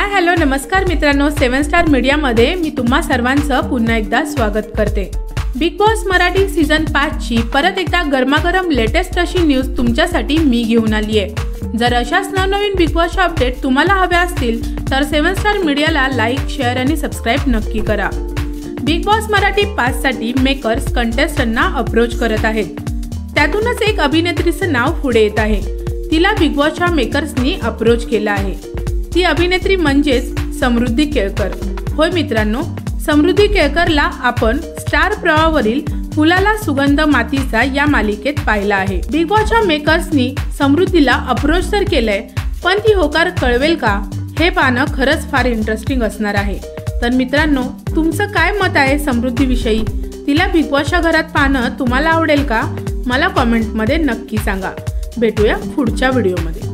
Hi hello नमस्कार मित्रांनो, 7 star मीडियामध्ये मी तुम्हा सर्वांचं पुन्हा एकदा स्वागत करते। बिग बॉस मराठी सीझन 5 ची परत एकदा गरमागरम लेटेस्ट अशी न्यूज तुमच्यासाठी मी घेऊन आली आहे। जर अशाच नवनवीन बिग बॉसचे अपडेट तुम्हाला हवे असतील तर 7 स्टार मीडियाला लाईक, शेअर आणि सबस्क्राइब नक्की करा। बिग बॉस मराठी 5 साठी मेकर्स कंटेस्टंटना अप्रोच करत आहेत। त्यातूनच एक अभिनेत्रीचं नाव पुढे येत आहे। तिला बिग बॉसच्या मेकर्सनी अप्रोच केला आहे। ती अभिनेत्री म्हणजेच समृद्धी केळकर। होय मित्रांनो, समृद्धी केळकरला आपण स्टार प्रवाहावरील फुलाला सुगंध मातीचा या मालिकेत पाहिला आहे। बिग बॉसच्या मेकर्सनी समृद्धीला अप्रोच तर केलंय, पण ती होकार कळवेल का हे पाहणं खरंच फार इंटरेस्टिंग असणार आहे। तर मित्रांनो, तुमचं काय मत आहे समृद्धीविषयी? तिला बिग बॉसच्या घरात पाहणं तुम्हाला आवडेल का? मला कमेंटमध्ये नक्की सांगा। भेटूया पुढच्या व्हिडिओमध्ये।